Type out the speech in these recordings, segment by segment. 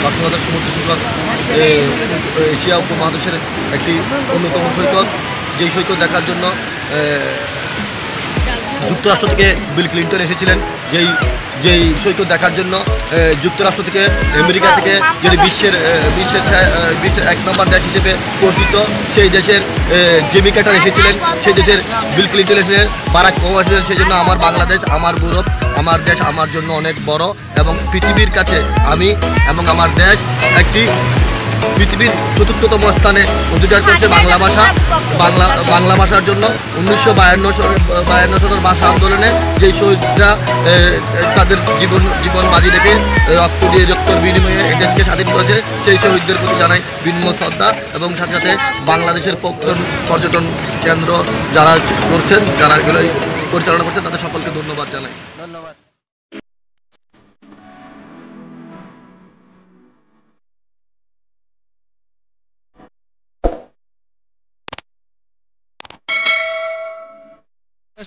কক্সবাজার সমুদ্র সৈকত এশিয়া উপমহাদেশের একটি অন্যতম সৈকত, যেই সৈকত দেখার জন্য যুক্তরাষ্ট্র থেকে বিল ক্লিন্টন এসেছিলেন। যেই সৈকত দেখার জন্য যুক্তরাষ্ট্র থেকে, আমেরিকা থেকে, যেটি বিশ্বের এক নম্বর দেশ হিসেবে পরিচিত, সেই দেশের জিমি কার্টার এসেছিলেন, সেই দেশের বিল ক্লিন্টন এসেছিলেন, বারাক ওবামা এসেছিলেন। সেই জন্য আমার বাংলাদেশ আমার গৌরব, আমার দেশ আমার জন্য অনেক বড়, এবং পৃথিবীর কাছে আমি এবং আমার দেশ একটি পৃথিবীর চতুর্থতম স্থানে অধিকার করেছে বাংলা ভাষার জন্য। 1952 সালের ভাষা আন্দোলনে যেই শহীদরা তাদের জীবন বাজি রেখে রক্তের বিনিময়ে এই দেশকে স্বাধীন করেছে, সেই শহীদদের প্রতি জানাই বিনম্র শ্রদ্ধা, এবং সাথে সাথে বাংলাদেশের পর্যটন কেন্দ্র যারা করছেন, যারা এগুলো পরিচালনা করছেন, তাদের সকলকে ধন্যবাদ জানাই। ধন্যবাদ।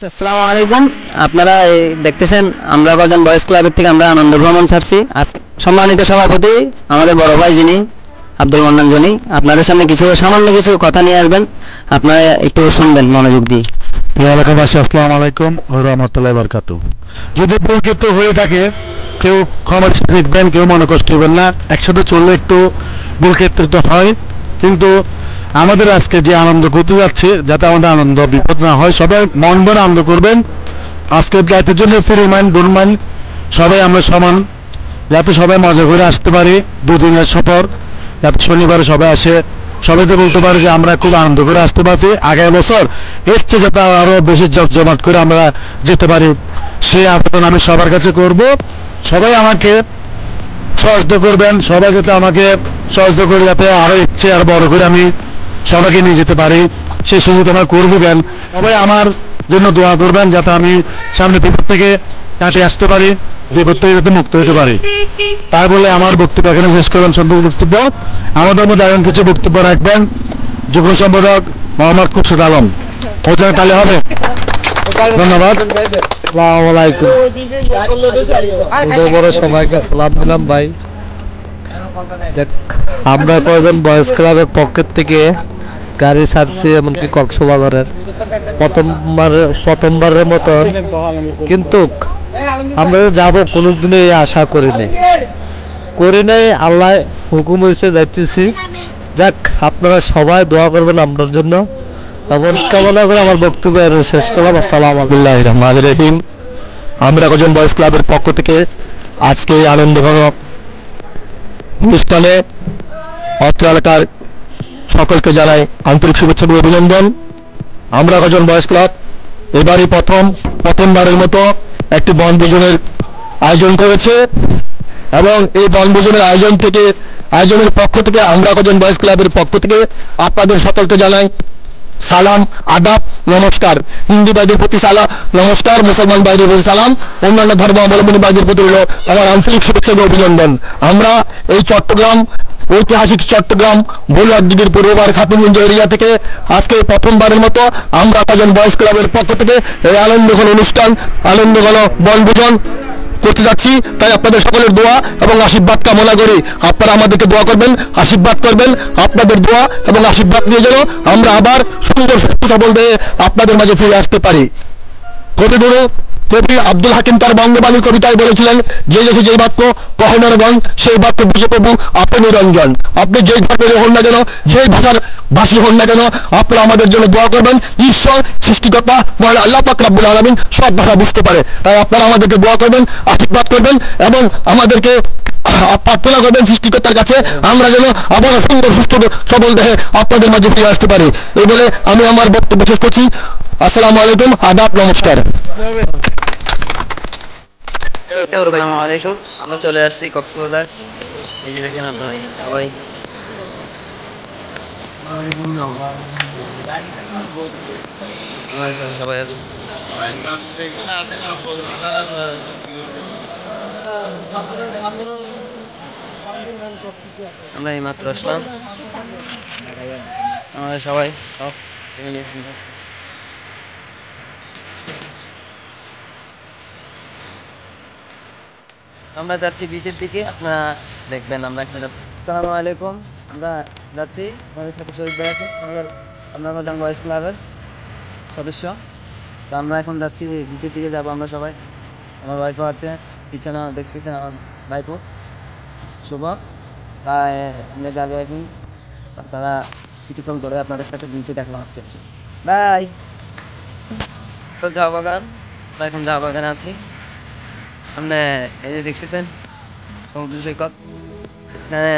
আসসালামু আলাইকুম। আপনারা দেখতেছেন আমরা কজন বয়েজ ক্লাবের থেকে আমরা আনন্দ ভ্রমণ ছাড়ছি। সম্মানিত সভাপতি আমাদের বড় ভাই যিনি আব্দুল মান্নান জনি আপনাদের সামনে সামান্য কিছু কথা নিয়ে আসবেন, আপনারা একটু শুনবেন মনোযোগ দিয়ে। এলাকাবাসী আসসালামু আলাইকুম ওয়া রাহমাতুল্লাহি ওয়া বারাকাতুহু। যদি ভুলকৃত হয়ে থাকে কেউ ক্ষমা দেখবেন, কেউ মনে কষ্ট করবেন না। একসাথে চললে একটু ভুলকৃত হয়, কিন্তু আমাদের আজকে যে আনন্দ করতে যাচ্ছে যাতে আমাদের আনন্দ বিপদ না হয়, সবাই মন ভরে আনন্দ করবেন। আজকের রাতের জন্য ফ্রি মাইন্ড ডোন্ট মাইন্ড, সবাই আমরা সমান, যাতে সবাই মজা করে আসতে পারি। দুদিনের সফর, যাতে শনিবারে সবাই আসে, সবাইকে বলতে পারে যে আমরা খুব আনন্দ করে আসতে পারছি। আগামী বছর এর চেয়ে যাতে আরো বেশি জমজমাট করে আমরা যেতে পারি, সেই আবেদন আমি সবার কাছে করব। সবাই আমাকে সহযোগিতা করবেন, সবাই যাতে আমাকে সহযোগিতা করে যাতে আরো ইচ্ছে আর বড় করে আমি সবাইকে নিয়ে যেতে পারি, সেই সুযোগ আমরা করবো। কেন সবাই আমার জন্য দোয়া করবেন যাতে আমি সামনে বিপদ থেকে কাটিয়ে আসতে পারি, বিপদ থেকে যাতে মুক্ত হতে পারি। তাই বলে আমার বক্তব্য এখানে শেষ করবেন। সম্পূর্ণ বক্তব্য আমাদের মধ্যে এখন কিছু বক্তব্য রাখবেন যুগ্ম সম্পাদক মোহাম্মদ খুরশেদ আলম। ওখানে তাহলে হবে। ধন্যবাদ। আসসালামু আলাইকুম। সবাইকে সালাম দিলাম ভাই। আমরা কয়েকজন বয়েজ ক্লাবের পক্ষের থেকে গাড়ি ছাড়ছি, এমনকি কক্সবাজারের প্রথমবারের মতো, কিন্তু আমরা যাব কোনোদিনই আশা করি নাই। আল্লাহ হুকুম হয়েছে যাইতেছি। যাক, আপনারা সবাই দোয়া করবেন আপনার জন্য, এবং কামনা করে আমার বক্তব্য শেষ করলাম। আসসালামু আলাইকুম। আমরা কজন বয়েজ ক্লাবের পক্ষ থেকে আজকে আনন্দঘন অনুষ্ঠানে অত্র এলাকার সকলকে জানাই আন্তরিক শুভেচ্ছা ও অভিনন্দন। আমরা কজন বয়েজ ক্লাব এবারই প্রথমবারের মতো একটি বনভোজনের আয়োজন করেছে, এবং এই বনভোজনের আয়োজনের পক্ষ থেকে আমরা কজন বয়েজ ক্লাবের পক্ষ থেকে আপনাদের সকলকে জানাই সালাম, আদাব, নমস্কার। হিন্দু ভাইদের প্রতি সালাম নমস্কার, মুসলমান ভাইদের প্রতি সালাম, অন্যান্য ধর্মাবলম্বী ভাইদের প্রতি হল আমার আন্তরিক শুভেচ্ছা ও অভিনন্দন। আমরা এই ঐতিহাসিক চট্টগ্রাম বলুয়ারদিঘির পূর্ববার খাতুনগঞ্জ এরিয়া থেকে আজকে প্রথমবারের মতো আমরা কজন বয়েজ ক্লাবের পক্ষ থেকে এই আনন্দঘন অনুষ্ঠান, আনন্দঘন বনভোজন করতে যাচ্ছি। তাই আপনাদের সকলের দোয়া এবং আশীর্বাদ কামনা করি। আপনারা আমাদেরকে দোয়া করবেন, আশীর্বাদ করবেন। আপনাদের দোয়া এবং আশীর্বাদ নিয়ে যেন আমরা আবার সুন্দর সুস্থ সবল দেহে আপনাদের মাঝে ফিরে আসতে পারি। কবিগুরু কবি আব্দুল হাকিম তার বঙ্গবাণী কবিতায় বলেছিলেন, যে দেশে যেই বাক্য কখনো রং সেই বাক্য বুঝে প্রভু আপনি নিরঞ্জন। আপনি যেই ধর্মের হন না কেন, যেই ভাষার ভাষী হন না কেন, আপনারা আমাদের জন্য দোয়া করবেন। ঈশ্বর সৃষ্টিকর্তা মহান আল্লাহ পাক রব্বুল আলামিন সব ভাষা বুঝতে পারে, তাই আপনারা আমাদেরকে দোয়া করবেন, আশীর্বাদ করবেন, এবং আমাদেরকে প্রার্থনা করবেন সৃষ্টিকর্তার কাছে আমরা যেন আবার সুন্দর সুস্থ সবল দেহে আপনাদের মাঝে ফিরে আসতে পারি। এই বলে আমি আমার বক্তব্য শেষ করছি। আসসালামু আলাইকুম, আদাব, নমস্কার। আমরা চলে আসছি কক্সবাজার। এই যে দেখেন সবাই সবাই আছে। আমরা এই মাত্র আসলাম, আমাদের সবাই সব আমরা যাচ্ছি বিচের দিকে। আপনারা দেখবেন আমরা একটা আসসালামু আলাইকুম, আমরা যাচ্ছি আমাদের সাথে শহীদ ভাই আছে আমাদের আপনার বয়েস ক্লাবের সদস্য। তো আমরা এখন যাচ্ছি নিচের দিকে যাবো আমরা সবাই, আমার ওয়াইফও আছে পিছনে দেখতেছেন আমার ভাইপো শুভ, তাই আমরা যাবো এখন। আপনারা কিছুক্ষণ ধরে আপনাদের সাথে নিচে দেখা হচ্ছে, বাই। তো চা বাগান, আমরা এখন চা বাগানে আছি। সামনে এই যে দেখতেছেন সমুদ্র সৈকত, এখানে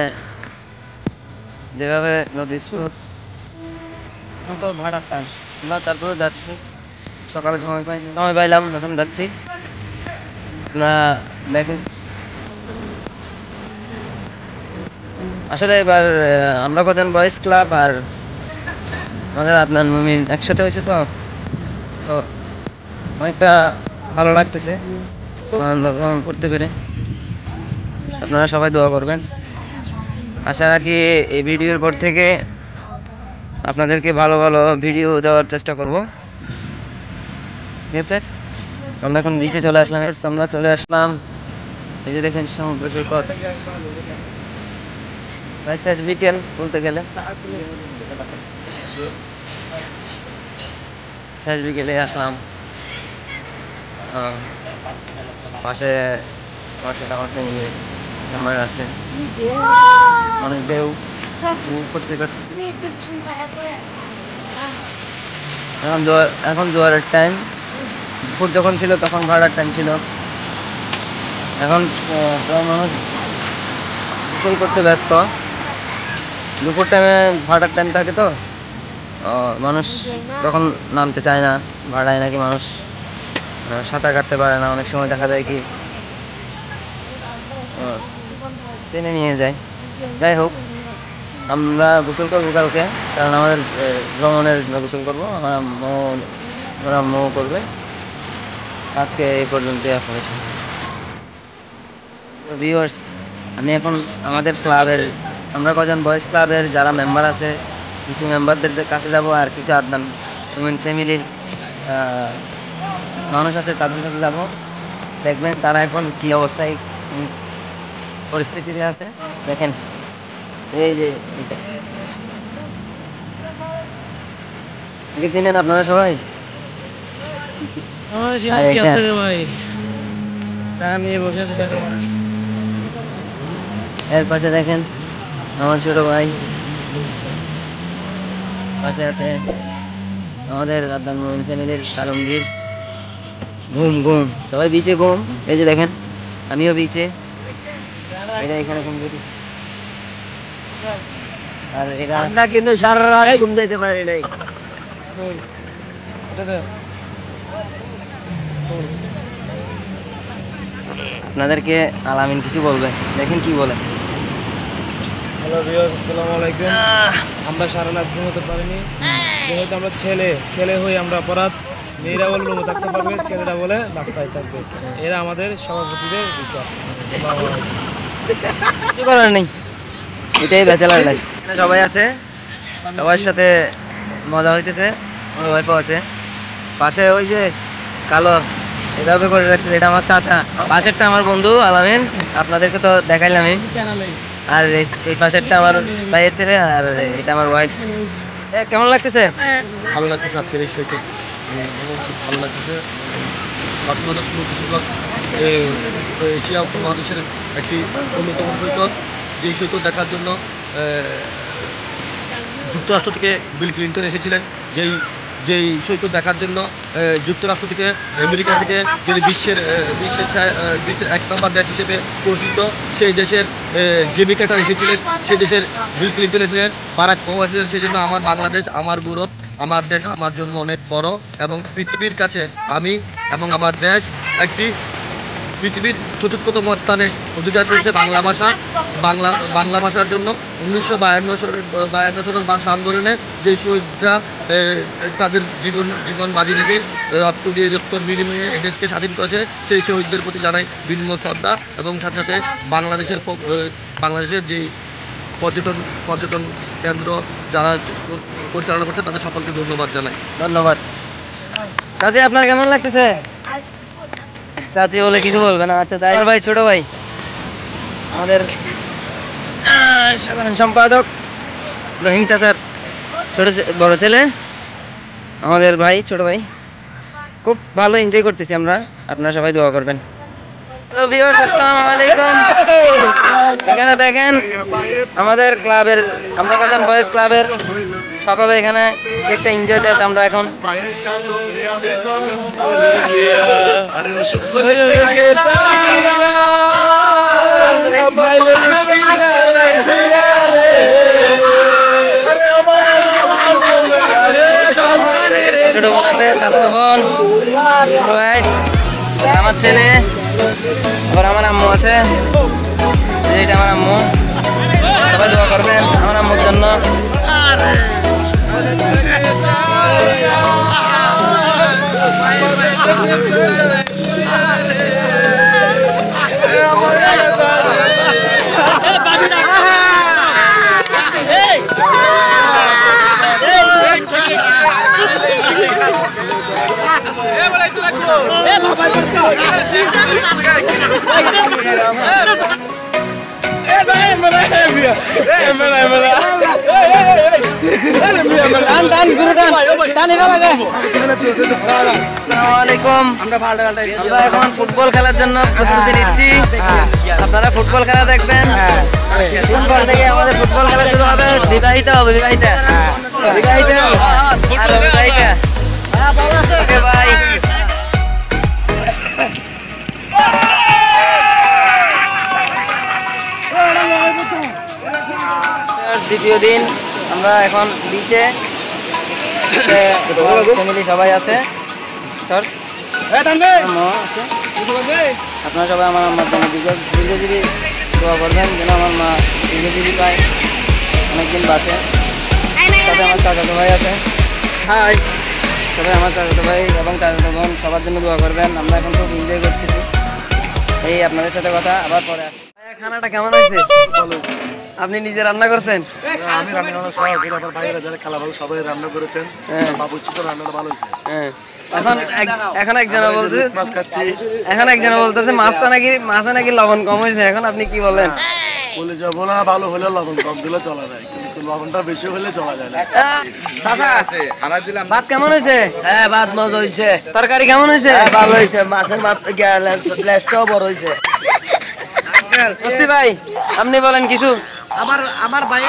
যেভাবে নদীর স্রোত তো ভাড়া টান, আমরা তারপরে যাচ্ছি সকালে সময় পাইলাম এখন যাচ্ছি। আপনারা দেখেন আসলে এবার আমরা কজন বয়েজ ক্লাব আর আমাদের আদনান মুমিন একসাথে হয়েছে, তো তো অনেকটা ভালো লাগতেছে করতে পেরে। আপনারা সবাই দোয়া করবেন। আশা রাখি এই ভিডিওর পর থেকে আপনাদেরকে ভালো ভালো ভিডিও দেওয়ার চেষ্টা করব, ঠিক আছে? আমরা এখন নিচে চলে আসলাম, আমরা চলে আসলাম এই যে দেখেন সমুদ্র সৈকত, শেষ বিকেল বলতে গেলে, শেষ বিকেলে আসলাম। পাশে পাশে আমার আছে অনেক ঢেউ করতে করতে। এখন জোয়ারের টাইম, দুপুর যখন ছিল তখন ভাড়ার টাইম ছিল, এখন প্রায় মানুষ গোসল করতে ব্যস্ত। দুপুর টাইমে ভাড়ার টাইম থাকে, তো মানুষ তখন নামতে চায় না, ভাড়ায় নাকি মানুষ সাঁতার কাটতে পারে না, অনেক সময় দেখা যায় কি টেনে নিয়ে যায়। যাই হোক, আমরা গোসল করবো কালকে, কারণ আমাদের ভ্রমণের গোসল করবো, আমার আম্মু করবে। আজকে এই পর্যন্ত ভিউয়ার্স, আমি এখন আমাদের ক্লাবের, আমরা কজন বয়েজ ক্লাবের যারা মেম্বার আছে কিছু মেম্বারদের কাছে যাব, আর কিছু আদনান উইমেন ফ্যামিলির মানুষ আছে তাদের কাছে যাব। দেখবেন তারা এখন কি অবস্থায় পরিস্থিতিতে আছে। দেখেন এই যে চিনেন আপনারা সবাই, এর পাশে দেখেন আমার ছোট ভাই, পাশে আছে আমাদের আদনান উইমেন ফ্যামিলির আলমগীর, ঘুম ঘুম সবাই বিচে ঘুম। এই যে দেখেন আমিও বিচে, এটা এখানে ঘুম করি। আর এটা আমরা কিন্তু সারা রাত ঘুম দিতে পারি নাই। আপনাদেরকে আলামিন কিছু বলবে, দেখেন কি বলে। হ্যালো ভিউয়ার্স, আসসালামু আলাইকুম। আমরা সারা রাত ঘুমোতে পারিনি, যেহেতু আমরা ছেলে হয়ে আমরা অপরাধ। মেয়েরা বলে রুমে থাকতে পারবে, ছেলেরা বলে রাস্তায় থাকবে, এরা আমাদের সভাপতিদের বিচার। আসসালামু আলাইকুম। কিছু করার নেই, এটাই ব্যাচেলার লাইফ। সবাই আছে, সবার সাথে মজা হইতেছে, আমার ওয়াইফও আছে পাশে। ওই যে কালো এভাবে করে রাখছে, এটা আমার চাচা, পাশেরটা আমার বন্ধু আলামিন, আপনাদেরকে তো দেখাইলামই। আর এই পাশেরটা আমার ভাইয়ের ছেলে, আর এটা আমার ওয়াইফ। কেমন লাগতেছে? ভালো লাগতেছে আজকের এই সৈকত, খুব ভালো লাগতেছে। কক্সবাজার সমুদ্র সৈকত এশিয়া উপমহাদেশের একটি অন্যতম সৈকত, যেই সৈকত দেখার জন্য যুক্তরাষ্ট্র থেকে বিল ক্লিন্টন এসেছিলেন। যেই সৈকত দেখার জন্য যুক্তরাষ্ট্র থেকে আমেরিকা থেকে যদি বিশ্বের এক নম্বর দেশ হিসেবে পরিচিত সেই দেশের জেমি কার্টার এসেছিলেন, সেই দেশের বিল ক্লিন্টন এসেছিলেন, বারাক ওবামা এসেছিলেন। সেই জন্য আমার বাংলাদেশ আমার গৌরব, আমার দেশ আমার জন্য অনেক বড়, এবং পৃথিবীর কাছে আমি এবং আমার দেশ একটি পৃথিবীর চতুর্থতম স্থানে অধিকার করেছে বাংলা ভাষা। বাংলা ভাষার জন্য 1952 সালের ভাষা আন্দোলনে যে শহীদরা তাদের জীবন বাজি রেখে রক্ত দিয়ে রক্তর বিনিময়ে দেশকে স্বাধীন করেছে, সেই শহীদদের প্রতি জানাই বিনম্র শ্রদ্ধা। এবং সাথে সাথে বাংলাদেশের যে পর্যটন কেন্দ্র যারা পরিচালনা করছে তাদের সকলকে ধন্যবাদ জানাই। ধন্যবাদ। চাচি আপনার কেমন লাগতেছে? চাচি বলে কিছু বলবে না? আচ্ছা তাই ভাই, ছোট ভাই আমাদের সাধারণ সম্পাদক রহিম চাচার বড় ছেলে, আমাদের ভাই, ছোট ভাই। খুব ভালো এনজয় করতেছি আমরা, আপনারা সবাই দোয়া করবেন। হ্যালো ভিউয়ার্স, আসসালামু আলাইকুম। এখানে দেখেন আমাদের ক্লাবের, আমরা কজন বয়েজ ক্লাবের সকলে এখানে একটা এনজয় করতে আমরা এখন ছোট বোন আছে, চাচাতো বোন, ভাই, আমার ছেলে, আবার আমার আম্মু আছে, এটা আমার আম্মু। সবাই দোয়া করবেন আমার আম্মুর জন্য। আমরা এখন ফুটবল খেলার জন্য প্রস্তুতি নিচ্ছি। আপনারা ফুটবল খেলা দেখবেন। ফুটবল থেকে আমাদের ফুটবল খেলা শুরু হবে। বিবাহিত অবিবাহিতা, বিবাহিত আর অবিবাহিতা। ওকে ভাই। দ্বিতীয় দিন আমরা এখন বিচে, ফ্যামিলি সবাই আছে। আপনারা সবাই আমার আম্মার জন্য দীর্ঘজীবী দোয়া করবেন, যেন আমার মা দীর্ঘজীবী পায়, অনেকদিন বাঁচে। সাথে আমার চাচাতো ভাই আছে। হাই, সবাই আমার চাচাতো ভাই এবং চাচাতো বোন সবার জন্য দোয়া করবেন। আমরা এখন খুব এনজয় করতেছি। এই আপনাদের সাথে কথা আবার পরে আসছি। খানাটা কেমন হয়েছে? আপনি নিজে রান্না করছেন? আমি রান্না করা সবাই, আমার ভাইয়েরা যারা খেলা ভালো সবাই রান্না করেছেন। বাবুর্চি তো রান্নাটা ভালো হয়েছে। এখন একজন বলতেছে মাছ খাচ্ছি। এখন একজন বলতেছে মাছে নাকি লবণ কম হয়েছে। এখন আপনি কি বলেন? বলে যাবো না, ভালো হলে লবণ কম দিলে চলা যায়, কিন্তু লবণটা বেশি হলে চলা যায় না। ভাত কেমন হয়েছে? হ্যাঁ, ভাত মজা হয়েছে। তরকারি কেমন হয়েছে? ভালো হয়েছে। মাছের লেজটাও বড় হয়েছে। মুস্তি ভাই, আপনি বলেন কিছু। আমার ভাই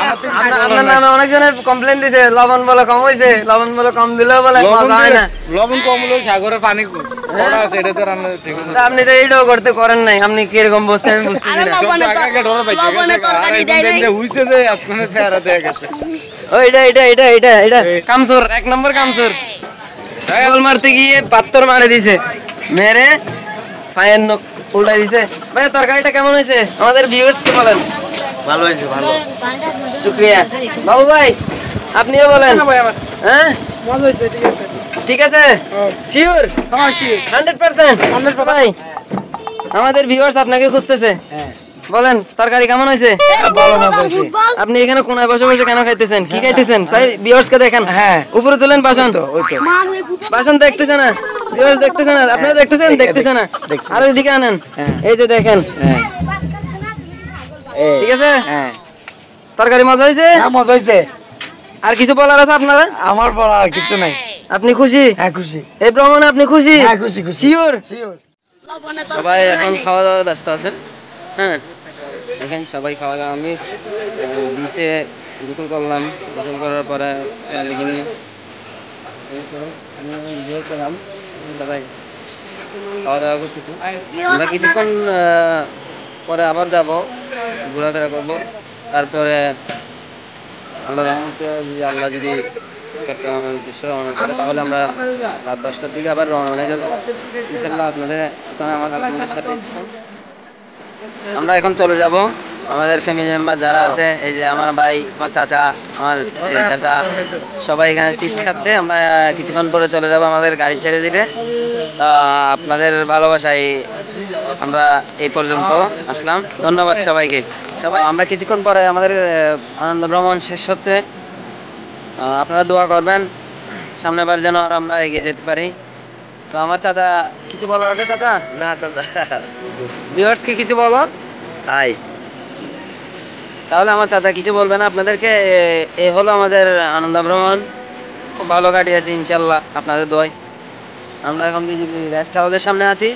আপনার নামে অনেকজনের কমপ্লেন দিছে, লবণ বলে কম হয়েছে, লবণ বলে কম দিলেও বলে মজা হয় না। লবণ কম হলো সাগরের পানি কড়া আছে, এটা তো রান্না ঠিক আছে। আপনি তো এইটাও করতে করেন নাই, আপনি কিরকম বসতে আমি বুঝতেছি না। হইছে যে আজকে চেহারা দেখা গেছে। এটা কামসুর, 1 নম্বর কামসুর। গোল মারতে গিয়ে পাত্তর মারে দিছে, মেরে ফায়ার নক উল্টাই দিছে। ভাই তরকারিটা কেমন হয়েছে আমাদের ভিউয়ার্স কে বলেন। ভালো হয়েছে, ভালো। শুকরিয়া। বাবু ভাই আপনিও বলেন। হ্যাঁ মজা হইছে, ঠিক আছে। ঠিক আছে, শিওর? হ্যাঁ শিওর, 100%। ভাই আমাদের ভিউয়ার্স আপনাকে খুঁজতেছে। বলেন তরকারি কেমন হয়েছে? ভালো মজা হয়েছে। আপনি এখানে কোনায় বসে বসে কেন খাইতেছেন? কি খাইতেছেন? ভিউয়ার্স কে দেখেন। হ্যাঁ, উপরে তুলেন বাসন। ওই তো বাসন দেখতেছে না, ভিউয়ার্স দেখতেছে না, আপনারা দেখতেছেন? দেখতেছে না। আর এদিকে আনেন, এই যে দেখেন। ঠিক আছে, তরকারি মজা হয়েছে? মজা হয়েছে। আর কিছু বলার আছে আপনারা? আমার বলা আর কিছু নাই। আপনি খুশি? হ্যাঁ, খুশি। এই ভ্রমণে আপনি খুশি? হ্যাঁ, খুশি, খুশি। শিওর? শিওর। সবাই এখন খাওয়া দাওয়া ব্যস্ত আছেন। হ্যাঁ, এখানে সবাই খাওয়া দাওয়া। আমি বিচে গোসল করলাম, গোসল করার পরে সবাই খাওয়া দাওয়া করতেছি। আমরা কিছুক্ষণ পরে আবার যাব, ঘোরাফেরা করবো। তারপরে আল্লাহ যদি তাহলে আমরা রাত 10টার দিকে আবার রওনা যাবো ইনশাল্লাহ। আপনাদের সাথে আমরা এখন চলে যাব। আমাদের ফ্যামিলি মেম্বার যারা আছে, এই যে আমার ভাই, আমার চাচা, আমার চাচা, সবাই এখানে চিপস খাচ্ছে। আমরা কিছুক্ষণ পরে চলে যাব, আমাদের গাড়ি ছেড়ে দিবে। আপনাদের ভালোবাসায় আমরা এই পর্যন্ত আসলাম। ধন্যবাদ সবাইকে। আমরা কিছুক্ষণ পরে আমাদের আনন্দ ভ্রমণ শেষ হচ্ছে। আপনারা দোয়া করবেন সামনেবার যেন আর আমরা এগিয়ে যেতে পারি। তো আমার চাচা কিছু বলার আছে? চাচা না চাচা, ভিউয়ার্সকে কিছু বলো। তাই তাহলে আমার চাচা কিছু বলবেন আপনাদেরকে? এ হলো আমাদের আনন্দ ভ্রমণ, খুব ভালো কাটিয়েছি ইনশাল্লাহ আপনাদের দোয়ায়। আমরা এখন রেস্ট হাউসের সামনে আছি,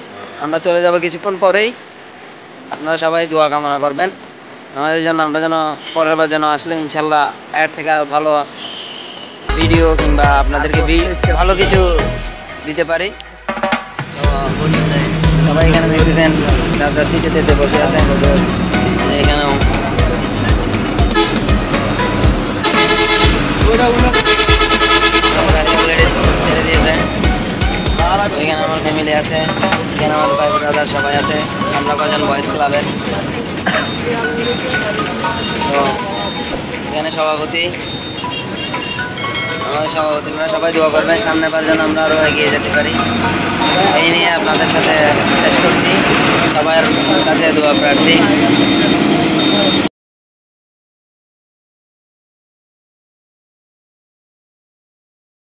আমরা চলে যাব কিছুক্ষণ পরেই। আপনারা সবাই দোয়া কামনা করবেন আমাদের জন্য, আমরা যেন পরের বার যেন আসলে ইনশাল্লাহ এর থেকে আরো ভালো ভিডিও কিংবা আপনাদেরকে ভালো কিছু দিতে পারি। তো সবাই এখানে দেখতেছেন যার যার সিটেতে বসে আছেন, এখানেও গাড়ি অলরেডি ছেড়ে দিয়েছে। এখানে আমার ফ্যামিলি আছে, এখানে আমার ভাই ব্রাদার সবাই আছে, আমরা কজন বয়েজ ক্লাবের। তো এখানে সভাপতি, আমাদের সভাপতিরা সবাই দোয়া করবেন সামনে বার যেন আমরা আরও এগিয়ে যেতে পারি। এই নিয়ে আপনাদের সাথে শেষ করছি, সবার কাছে দোয়া প্রার্থী।